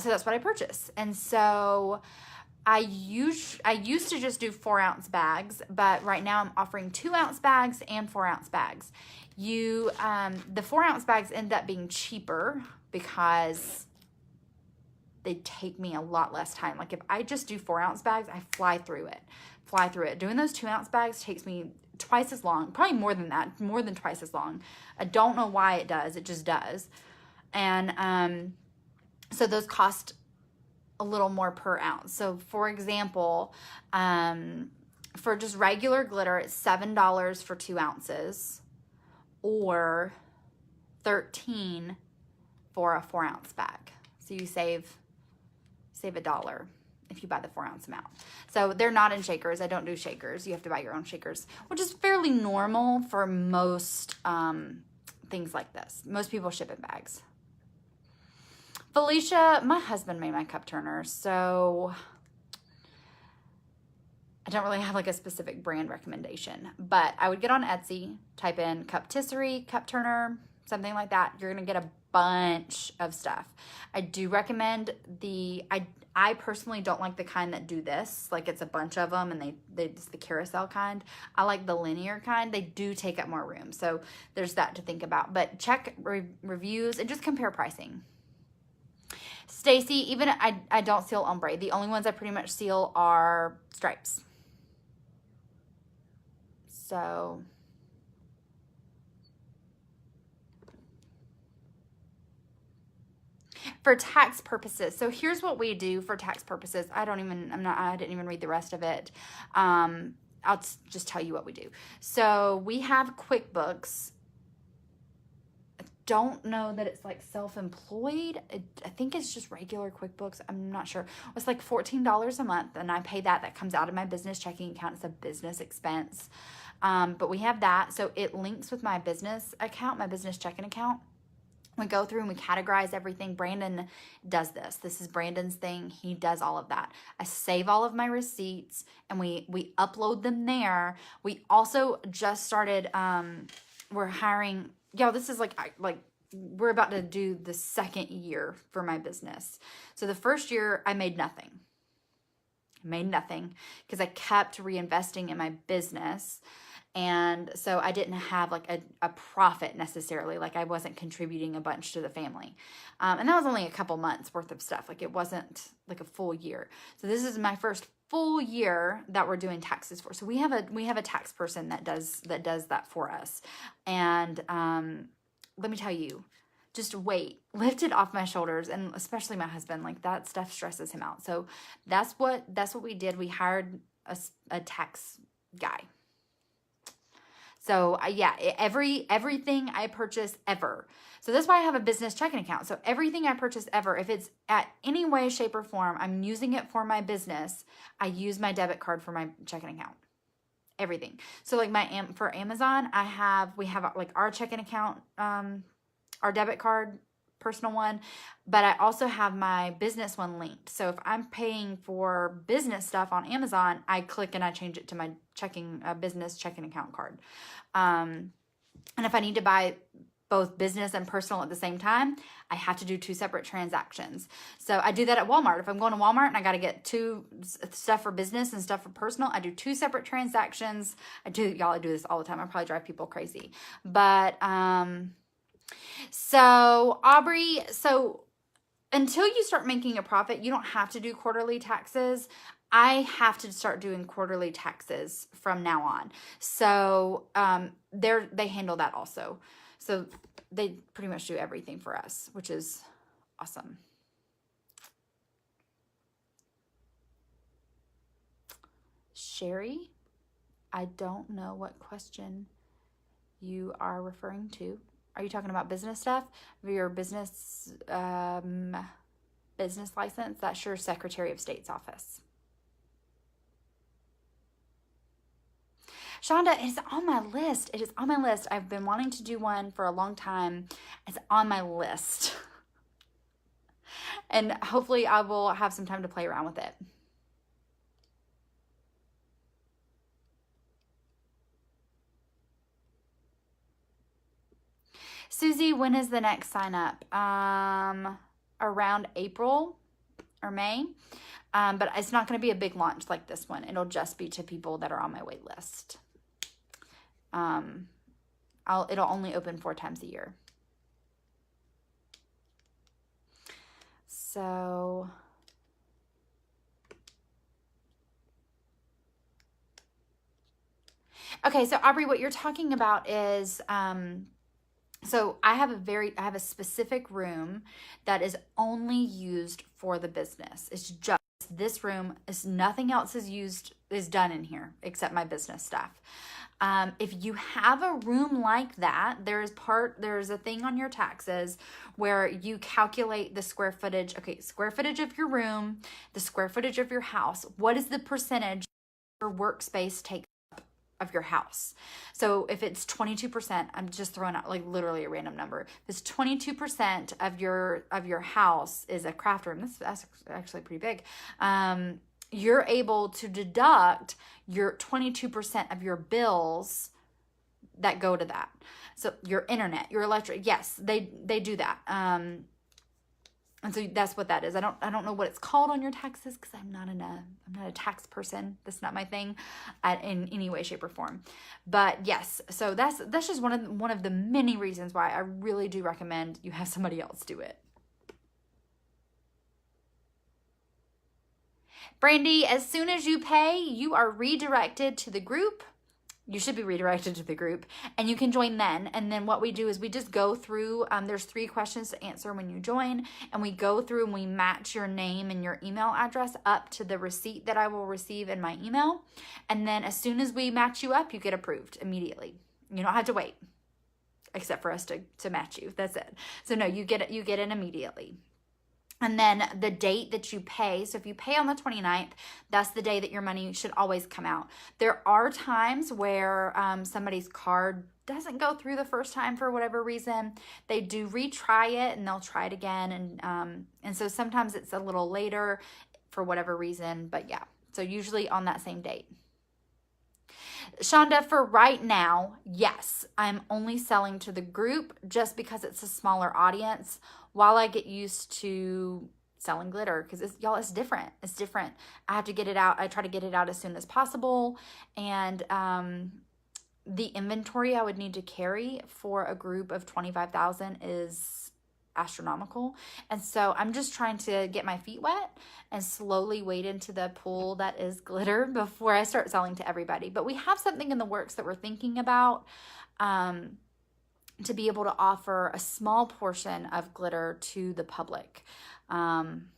So that's what I purchase. And so I used to just do 4-ounce bags, but right now I'm offering 2-ounce bags and 4-ounce bags. The 4-ounce bags end up being cheaper because they take me a lot less time. Like if I just do 4-ounce bags, I fly through it. Doing those 2-ounce bags takes me twice as long, probably more than that, more than twice as long. I don't know why it does. It just does. And so those cost a little more per ounce. So for example, for just regular glitter, it's $7 for 2 ounces or $13 for a 4-ounce bag. So you save $1. if you buy the 4-ounce amount. So they're not in shakers. I don't do shakers. You have to buy your own shakers, which is fairly normal for most things like this. Most people ship in bags. Felicia, my husband made my cup turner, so I don't really have like a specific brand recommendation, but I would get on Etsy, type in cup tisserie, cup turner, something like that. You're going to get a bunch of stuff. I do recommend I personally don't like the kind that do this. Like it's a bunch of them and it's the carousel kind. I like the linear kind. They do take up more room. So there's that to think about, but check reviews and just compare pricing. Stacy, even I don't seal ombre. The only ones I pretty much seal are stripes. So for tax purposes, so here's what we do for tax purposes. I didn't even read the rest of it. I'll just tell you what we do. So we have QuickBooks. I don't know that it's like self-employed. I think it's just regular QuickBooks. I'm not sure. It's like $14 a month, and I pay that. That comes out of my business checking account. It's a business expense. But we have that. So it links with my business account, my business checking account. We go through and we categorize everything. Brandon does this. This is Brandon's thing. He does all of that. I save all of my receipts and we upload them there. We also just started, we're hiring, this is like we're about to do the second year for my business. So the first year I made nothing. Because I kept reinvesting in my business. And so I didn't have like a profit necessarily. Like I wasn't contributing a bunch to the family. And that was only a couple months worth of stuff. Like it wasn't like a full year. So this is my first full year that we're doing taxes for. So we have a tax person that does that for us. And let me tell you, just lift it off my shoulders, and especially my husband, like that stuff stresses him out. So that's what we did. We hired a tax guy. So everything I purchase ever. So that's why I have a business checking account. So everything I purchase ever, if it's at any way, shape, or form, I'm using it for my business, I use my debit card for my checking account. Everything. So like for Amazon, we have like our checking account, our debit card, personal one, but I also have my business one linked. So if I'm paying for business stuff on Amazon, I click and I change it to my business checking account card. And if I need to buy both business and personal at the same time, I have to do 2 separate transactions. So I do that at Walmart. If I'm going to Walmart and I got to get stuff for business and stuff for personal, I do 2 separate transactions. I do this all the time. I probably drive people crazy, but, so Aubrey, until you start making a profit, you don't have to do quarterly taxes. I have to start doing quarterly taxes from now on. So they handle that also. So they pretty much do everything for us, which is awesome. Sherry, I don't know what question you are referring to. Are you talking about business stuff? Your business license? That's your Secretary of State's office. Shonda, it is on my list. It is on my list. I've been wanting to do one for a long time. It's on my list. And hopefully I will have some time to play around with it. Susie, when is the next sign up? Around April or May. But it's not going to be a big launch like this one. It'll just be to people that are on my wait list. It'll only open 4 times a year. So okay, so Aubrey, what you're talking about is so I have a specific room that is only used for the business. It's just this room. Nothing else is used is done in here, except my business stuff. If you have a room like that, there's a thing on your taxes where you calculate the square footage. Okay, square footage of your room, the square footage of your house. What is the percentage your workspace takes up of your house? So if it's 22%, I'm just throwing out like literally a random number. If it's 22% of your house is a craft room, that's actually pretty big. You're able to deduct your 22% of your bills that go to that. So your internet, your electric, yes, they do that. And so that's what that is. I don't know what it's called on your taxes because I'm not a tax person. That's not my thing in any way, shape, or form. But yes, so that's just one of the many reasons why I really do recommend you have somebody else do it. Brandy, as soon as you pay, you are redirected to the group. You should be redirected to the group, and you can join then. And then what we do is we just go through, there's 3 questions to answer when you join, and we go through and we match your name and your email address up to the receipt that I will receive in my email. And then as soon as we match you up, you get approved immediately. You don't have to wait, except for us to match you. That's it. So no, you get in immediately. And then the date that you pay, so if you pay on the 29th, that's the day that your money should always come out. There are times where somebody's card doesn't go through the first time for whatever reason. They do retry it and they'll try it again. And so sometimes it's a little later for whatever reason. But yeah, so usually on that same date. Shonda, for right now, yes, I'm only selling to the group just because it's a smaller audience while I get used to selling glitter, because it's different. It's different. I have to get it out. I try to get it out as soon as possible. And the inventory I would need to carry for a group of 25,000 is astronomical. And so I'm just trying to get my feet wet and slowly wade into the pool that is glitter before I start selling to everybody. But we have something in the works that we're thinking about to be able to offer a small portion of glitter to the public. And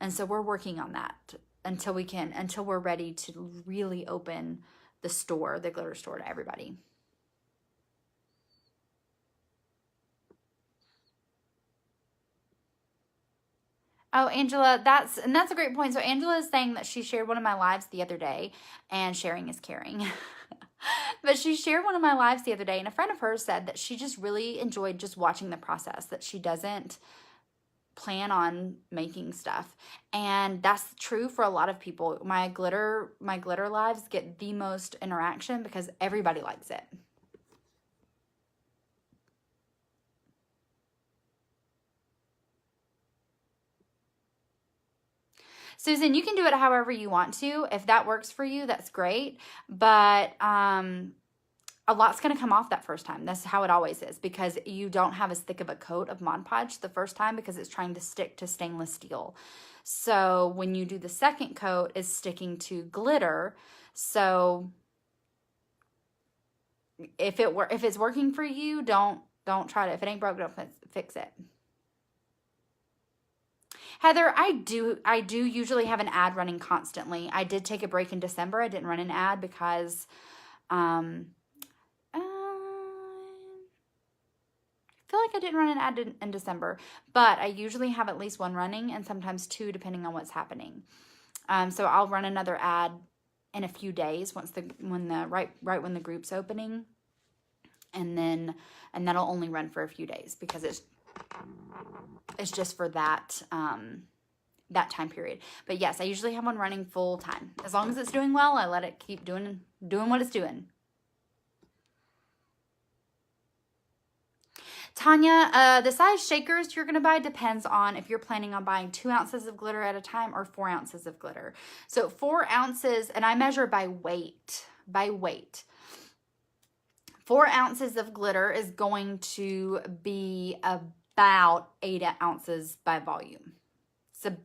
so we're working on that until we're ready to really open the glitter store to everybody. Oh, Angela, that's a great point. So Angela is saying that she shared one of my lives the other day, and sharing is caring. But she shared one of my lives the other day, and a friend of hers said that she just really enjoyed just watching the process, that she doesn't plan on making stuff. And that's true for a lot of people. My glitter lives get the most interaction because everybody likes it. Susan, you can do it however you want to. If that works for you, that's great. But a lot's going to come off that first time. That's how it always is, because you don't have as thick of a coat of Mod Podge the first time because it's trying to stick to stainless steel. So when you do the second coat, it's sticking to glitter. So if it's working for you, don't try to. If it ain't broke, don't fix it. Heather, I do usually have an ad running constantly. I did take a break in December. I didn't run an ad because I feel like I didn't run an ad in December, but I usually have at least one running and sometimes 2 depending on what's happening. So I'll run another ad in a few days right when the group's opening, and that'll only run for a few days because it's just for that time period. But yes, I usually have one running full time. As long as it's doing well, I let it keep doing what it's doing. Tanya, the size shakers you're going to buy depends on if you're planning on buying 2 ounces of glitter at a time or 4 ounces of glitter. So 4 ounces, and I measure by weight. 4 ounces of glitter is going to be about 8 ounces by volume. So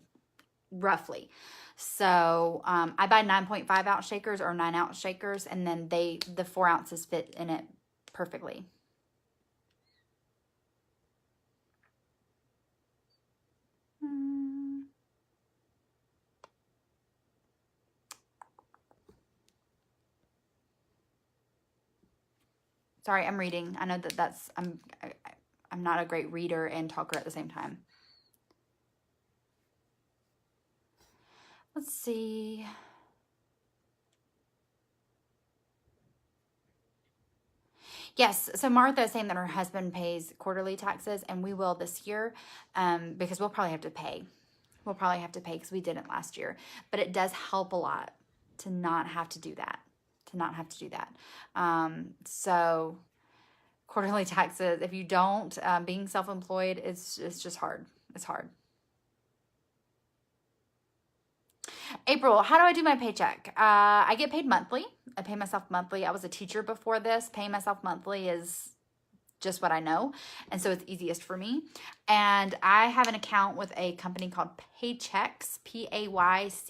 roughly. So I buy 9.5 ounce shakers or 9 ounce shakers, and then the 4 ounces fit in it perfectly. Sorry, I'm reading. I know I'm not a great reader and talker at the same time. Let's see. Yes, so Martha is saying that her husband pays quarterly taxes, and we will this year, because we'll probably have to pay. We'll probably have to pay because we didn't last year. But it does help a lot to not have to do that. So quarterly taxes, if you don't, being self-employed, it's just hard. It's hard. April, how do I do my paycheck? I get paid monthly. I pay myself monthly. I was a teacher before this. Paying myself monthly is just what I know. And so it's easiest for me. And I have an account with a company called Paychex, Paychex.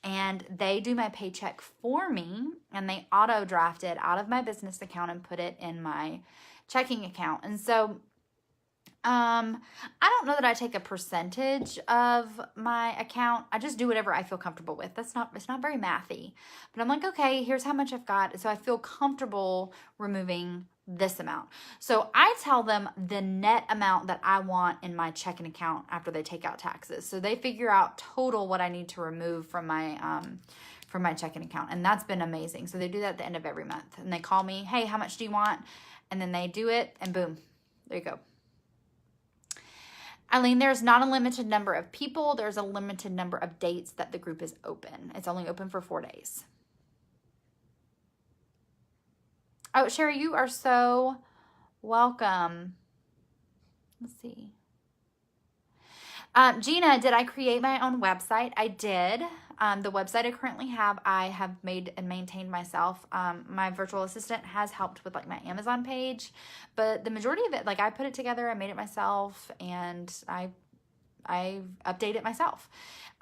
And they do my paycheck for me, and they auto draft it out of my business account and put it in my checking account. And so I don't know that I take a percentage of my account. I just do whatever I feel comfortable with. It's not very mathy, but I'm like, okay, here's how much I've got. So I feel comfortable removing this amount. So I tell them the net amount that I want in my checking account after they take out taxes. So they figure out total what I need to remove from my checking account. And that's been amazing. So they do that at the end of every month, and they call me, hey, how much do you want? And then they do it, and boom, there you go. Eileen, there's not a limited number of people. There's a limited number of dates that the group is open. It's only open for 4 days. Oh, Sherry, you are so welcome. Let's see. Gina, did I create my own website? I did. The website I currently have, I have made and maintained myself. My virtual assistant has helped with like my Amazon page, but the majority of it, like I put it together, I made it myself, and I update it myself.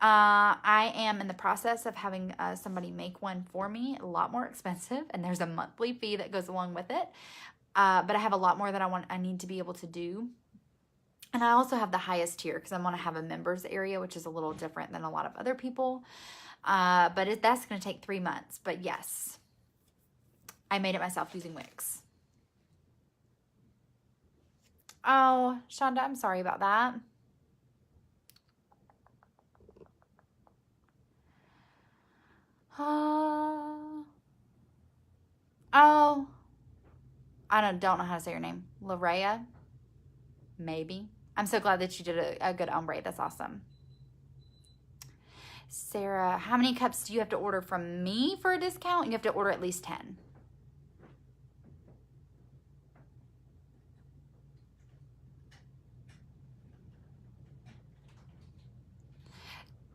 I am in the process of having somebody make one for me, a lot more expensive, and there's a monthly fee that goes along with it. But I have a lot more that I need to be able to do. And I also have the highest tier because I want to have a members area, which is a little different than a lot of other people. But that's going to take 3 months. But yes, I made it myself using Wix. Oh, Shonda, I'm sorry about that. Oh, I don't know how to say your name. Larea? Maybe. I'm so glad that you did a good ombre. That's awesome. Sarah, how many cups do you have to order from me for a discount? You have to order at least 10.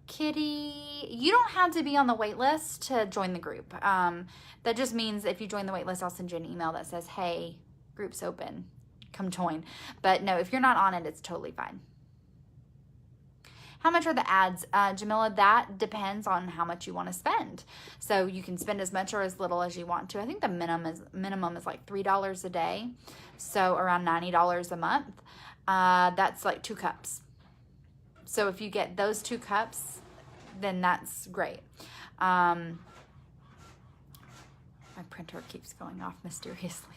Kitty, you don't have to be on the wait list to join the group. That just means if you join the wait list, I'll send you an email that says, hey, group's open, come join. But no, if you're not on it, it's totally fine. How much are the ads? Jamila, that depends on how much you want to spend. So you can spend as much or as little as you want to. I think the minimum is like $3 a day. So around $90 a month. That's like 2 cups. So if you get those 2 cups, then that's great. My printer keeps going off mysteriously.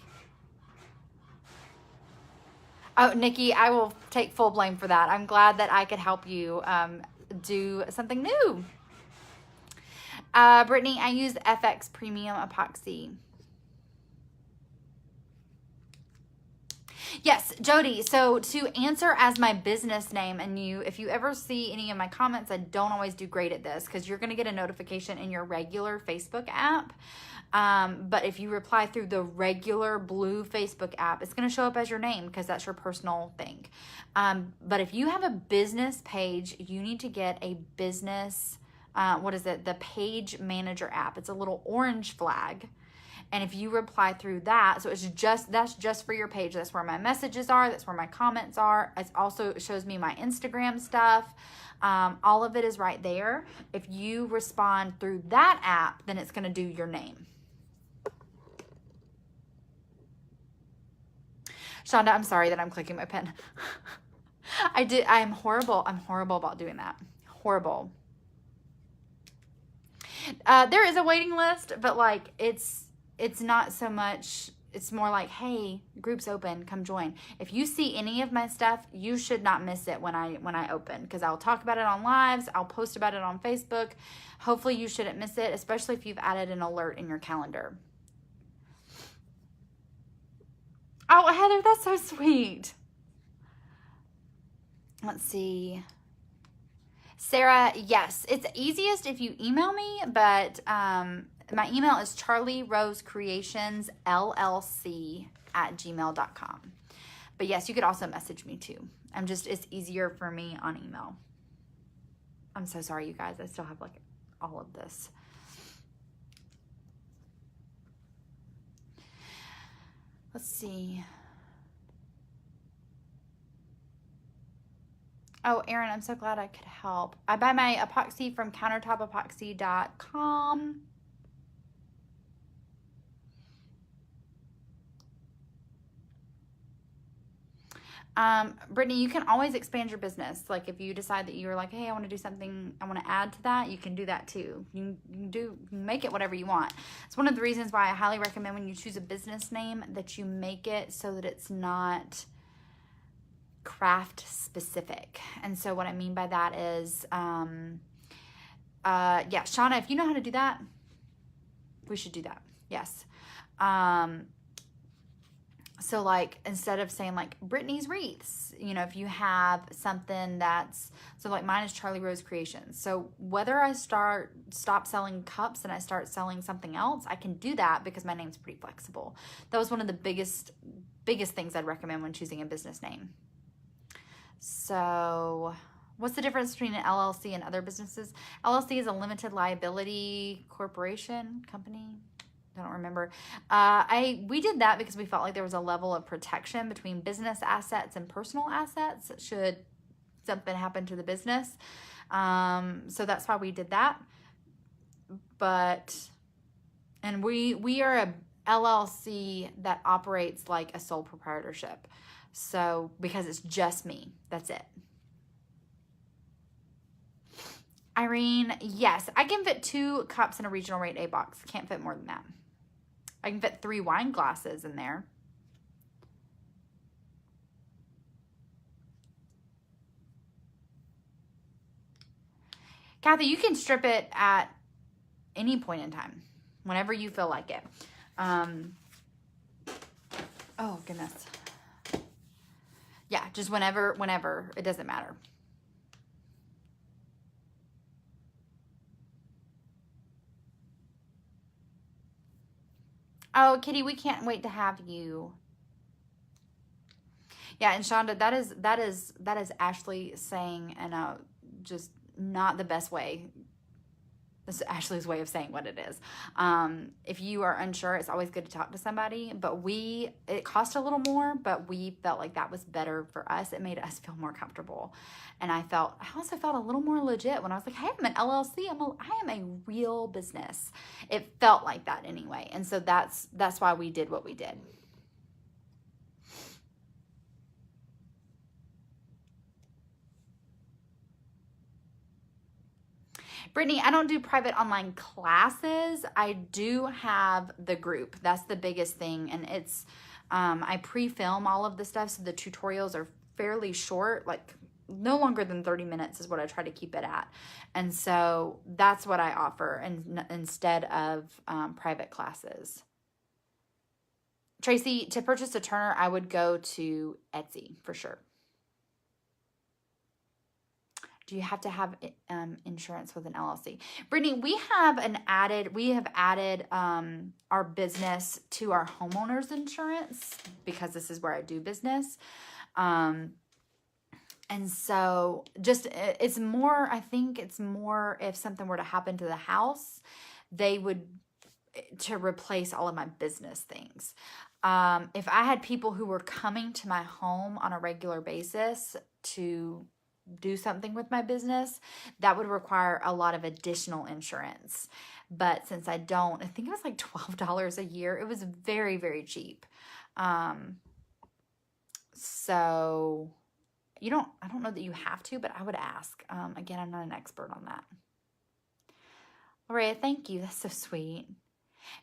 Oh, Nikki, I will take full blame for that. I'm glad that I could help you do something new. Brittany, I use FX Premium Epoxy. Yes, Jody, so to answer as my business name, and if you ever see any of my comments, I don't always do great at this because you're going to get a notification in your regular Facebook app. But if you reply through the regular blue Facebook app, it's going to show up as your name because that's your personal thing. But if you have a business page, you need to get a business, the Page Manager app. It's a little orange flag. And if you reply through that, so that's just for your page. That's where my messages are. That's where my comments are. It also shows me my Instagram stuff. All of it is right there. If you respond through that app, then it's going to do your name. Shonda, I'm sorry that I'm clicking my pen. I'm horrible. I'm horrible about doing that. Horrible. There is a waiting list, but like it's it's not so much, it's more like, hey, group's open, come join. If you see any of my stuff, you should not miss it when I open, because I'll talk about it on lives, I'll post about it on Facebook. Hopefully you shouldn't miss it, especially if you've added an alert in your calendar. Oh, Heather, that's so sweet. Let's see. Sarah, yes, it's easiest if you email me, but my email is charlierosecreationsllc@gmail.com. But yes, you could also message me too. It's easier for me on email. I'm so sorry, you guys. I still have like all of this. Let's see. Oh, Erin, I'm so glad I could help. I buy my epoxy from countertopepoxy.com. Brittany, you can always expand your business. Like if you decide that you're like, hey, I want to do something, I want to add to that, you can do that too. You can make it whatever you want. It's one of the reasons why I highly recommend when you choose a business name that you make it so that it's not craft specific. And so what I mean by that is, yeah, Shauna, if you know how to do that, we should do that. Yes. So like, instead of saying like Brittany's Wreaths, you know, if you have something that's, so like mine is Charlie Rose Creations. So whether I stop selling cups and I start selling something else, I can do that because my name's pretty flexible. That was one of the biggest things I'd recommend when choosing a business name. So what's the difference between an LLC and other businesses? LLC is a limited liability corporation, company. I don't remember. We did that because we felt like there was a level of protection between business assets and personal assets should something happen to the business. So that's why we did that. And we are a LLC that operates like a sole proprietorship. So because it's just me, that's it. Irene, yes, I can fit 2 cups in a regional rate A box. Can't fit more than that. I can fit 3 wine glasses in there. Kathy, you can strip it at any point in time, whenever you feel like it. Oh, goodness. Yeah, just whenever, it doesn't matter. Oh, Kitty, we can't wait to have you. Yeah, and Shonda, that is Ashley saying in a just not the best way. This is Ashley's way of saying what it is. If you are unsure, it's always good to talk to somebody. But it cost a little more, but we felt like that was better for us. It made us feel more comfortable. And I also felt a little more legit when I was like, hey, I'm an LLC. I am a real business. It felt like that anyway. And so that's why we did what we did. Brittany, I don't do private online classes. I do have the group. That's the biggest thing. And it's, I pre-film all of the stuff. So the tutorials are fairly short, like no longer than 30 minutes is what I try to keep it at. And so that's what I offer instead of private classes. Tracy, to purchase a Turner, I would go to Etsy for sure. Do you have to have insurance with an LLC? Brittany, we have added our business to our homeowners insurance because this is where I do business. And so it's more, I think it's more if something were to happen to the house, they would, to replace all of my business things. If I had people who were coming to my home on a regular basis to do something with my business, that would require a lot of additional insurance. But since I don't, I think it was like $12 a year. It was very, very cheap. So I don't know that you have to, but I would ask. Again, I'm not an expert on that. Loretta, thank you. That's so sweet.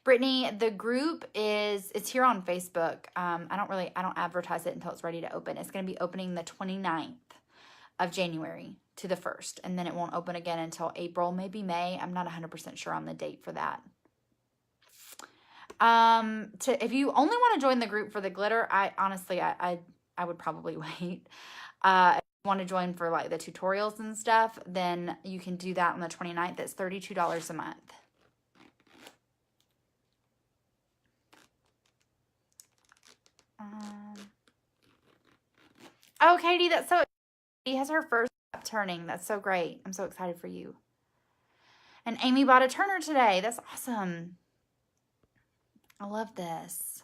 Brittany, the group it's here on Facebook. I don't advertise it until it's ready to open. It's going to be opening the 29th of January to the 1st, and then it won't open again until April, maybe May. I'm not 100% sure on the date for that. If you only want to join the group for the glitter, I honestly would probably wait. If you want to join for like the tutorials and stuff, then you can do that on the 29th. It's $32 a month. Oh, Katie, that's so. She has her first turning. That's so great. I'm so excited for you. And Amy bought a turner today. That's awesome. I love this.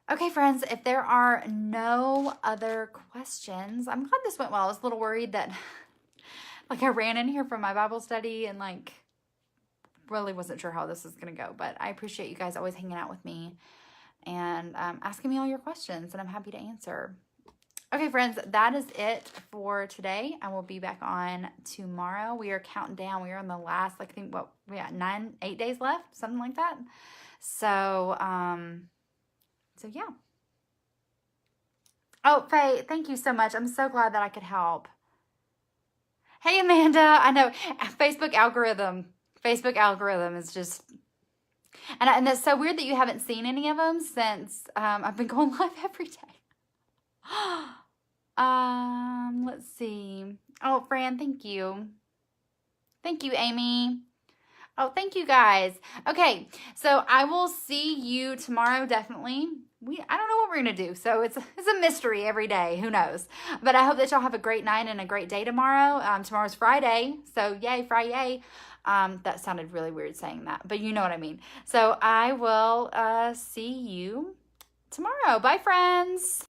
Okay, friends, if there are no other questions, I'm glad this went well. I was a little worried that like I ran in here from my Bible study and like really wasn't sure how this was going to go, but I appreciate you guys always hanging out with me and asking me all your questions, and I'm happy to answer. Okay, friends, that is it for today. I will be back on tomorrow. We are counting down. We are on the last, like, I think, what, we got 8 days left, something like that. So, yeah. Oh, Faye, thank you so much. I'm so glad that I could help. Hey, Amanda, I know, Facebook algorithm is just, and that's so weird that you haven't seen any of them since I've been going live every day. Let's see. Oh, Fran, thank you. Thank you, Amy. Oh, thank you guys. Okay, so I will see you tomorrow, definitely. I don't know what we're going to do, so it's a mystery every day. Who knows? But I hope that y'all have a great night and a great day tomorrow. Tomorrow's Friday, so yay, Friday. That sounded really weird saying that, but you know what I mean. So I will see you tomorrow. Bye, friends.